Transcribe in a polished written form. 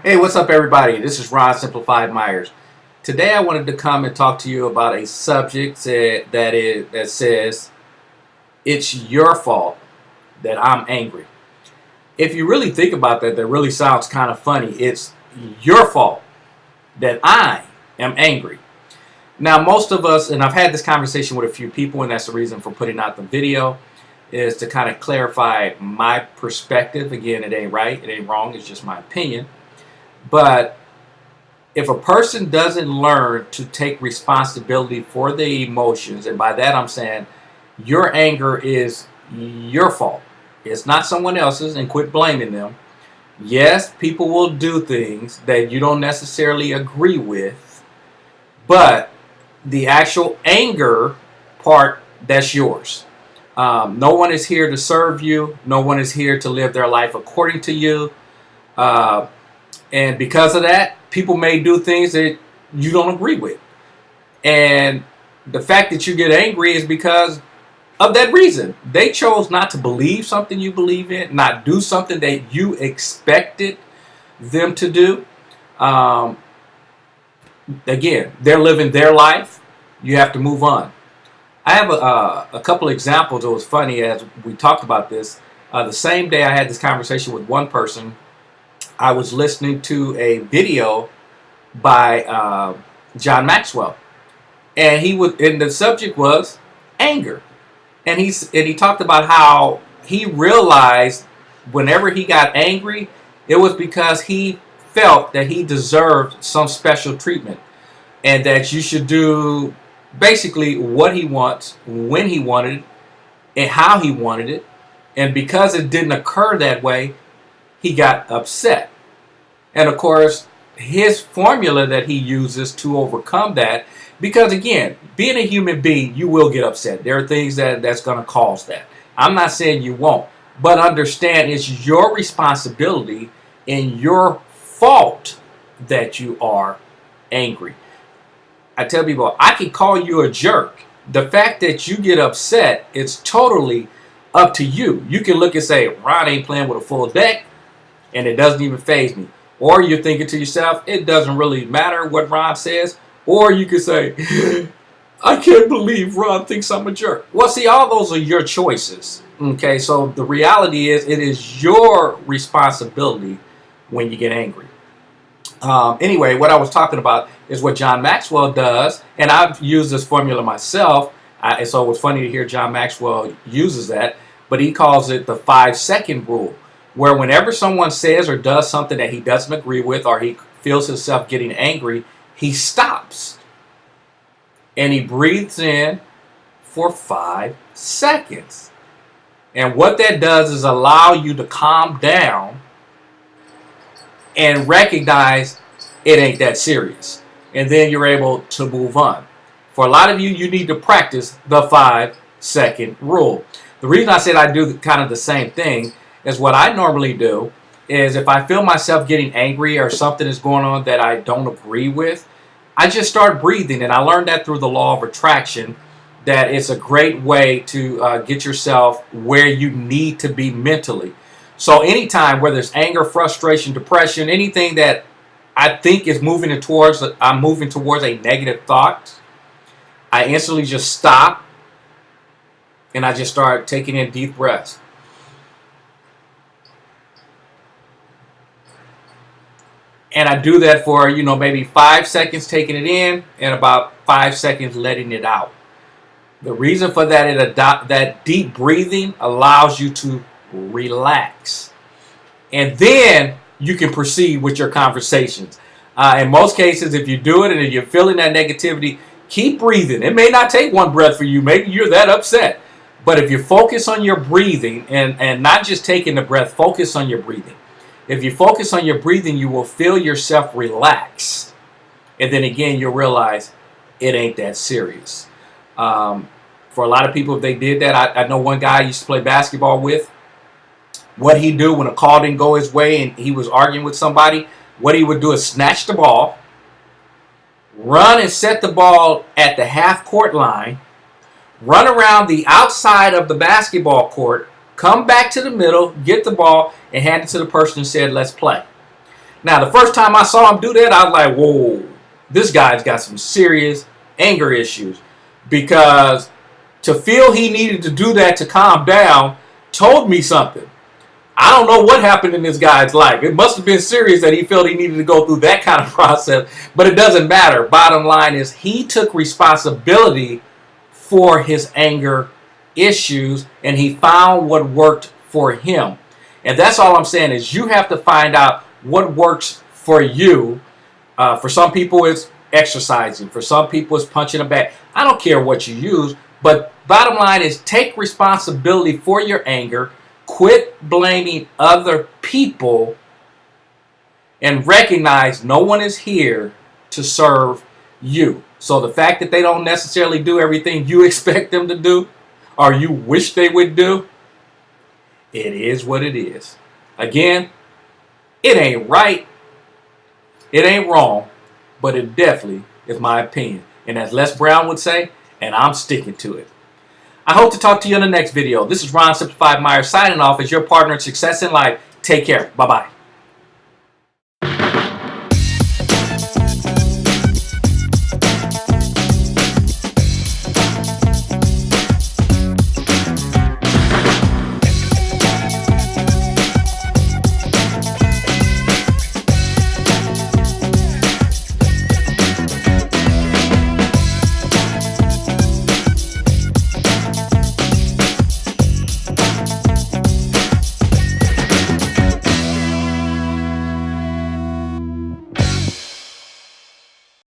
Hey, what's up, everybody? This is Ron Simplified Myers. Today, I wanted to come and talk to you about a subject that says it's your fault that I'm angry. If you really think about that, that really sounds kind of funny. It's your fault that I am angry. Now, most of us, and I've had this conversation with a few people, and that's the reason for putting out the video, is to kind of clarify my perspective. Again, it ain't right, it ain't wrong, it's just my opinion. But if a person doesn't learn to take responsibility for the emotions, and by that I'm saying your anger is your fault, it's not someone else's, and quit blaming them. Yes, people will do things that you don't necessarily agree with, but the actual anger part, that's yours. No one is here to serve you. No one is here to live their life according to you. And because of that, people may do things that you don't agree with. And the fact that you get angry is because of that reason. They chose not to believe something you believe in, not do something that you expected them to do. Again, they're living their life. You have to move on. I have a couple examples. It was funny as we talked about this. The same day I had this conversation with one person, I was listening to a video by John Maxwell, and the subject was anger, and he talked about how he realized whenever he got angry, it was because he felt that he deserved some special treatment, and that you should do basically what he wants, when he wanted it, and how he wanted it, and because it didn't occur that way, he got upset. And of course, his formula that he uses to overcome that, because again, being a human being, you will get upset. There are things that's going to cause that. I'm not saying you won't, but understand it's your responsibility and your fault that you are angry. I tell people, I can call you a jerk. The fact that you get upset, it's totally up to you. You can look and say, Ron ain't playing with a full deck, and it doesn't even faze me. Or you're thinking to yourself, it doesn't really matter what Ron says. Or you could say, I can't believe Ron thinks I'm a jerk. Well, see, all those are your choices. Okay, so the reality is it is your responsibility when you get angry. Anyway, what I was talking about is what John Maxwell does. And I've used this formula myself. And so it was funny to hear John Maxwell uses that. But he calls it the 5-second rule, where whenever someone says or does something that he doesn't agree with, or he feels himself getting angry, he stops and he breathes in for 5 seconds. And what that does is allow you to calm down and recognize it ain't that serious. And then you're able to move on. For a lot of you, you need to practice the 5-second rule. The reason I said I do kind of the same thing is what I normally do is if I feel myself getting angry or something is going on that I don't agree with, I just start breathing. And I learned that through the law of attraction, that it's a great way to get yourself where you need to be mentally. So anytime, whether it's anger, frustration, depression, anything that I think is I'm moving towards a negative thought, I instantly just stop and I just start taking in deep breaths. And I do that for, maybe 5 seconds taking it in and about 5 seconds letting it out. The reason for that is that deep breathing allows you to relax. And then you can proceed with your conversations. In most cases, if you do it and if you're feeling that negativity, keep breathing. It may not take one breath for you. Maybe you're that upset. But if you focus on your breathing and not just taking the breath, focus on your breathing. If you focus on your breathing, you will feel yourself relax. And then again, you'll realize it ain't that serious. For a lot of people, if they did that, I know one guy I used to play basketball with. What he'd do when a call didn't go his way and he was arguing with somebody, what he would do is snatch the ball, run and set the ball at the half-court line, run around the outside of the basketball court, come back to the middle, get the ball, and hand it to the person who said, let's play. Now, the first time I saw him do that, I was like, whoa, this guy's got some serious anger issues. Because to feel he needed to do that to calm down told me something. I don't know what happened in this guy's life. It must have been serious that he felt he needed to go through that kind of process, but it doesn't matter. Bottom line is he took responsibility for his anger issues and he found what worked for him. And that's all I'm saying is you have to find out what works for you. For some people, it's exercising. For some people, it's punching a bag. I don't care what you use, but bottom line is take responsibility for your anger. Quit blaming other people and recognize no one is here to serve you. So the fact that they don't necessarily do everything you expect them to do or you wish they would do, it is what it is. Again, it ain't right, it ain't wrong, but it definitely is my opinion. And as Les Brown would say, and I'm sticking to it. I hope to talk to you in the next video. This is Ron Simplified Myers signing off as your partner in success in life. Take care. Bye-bye.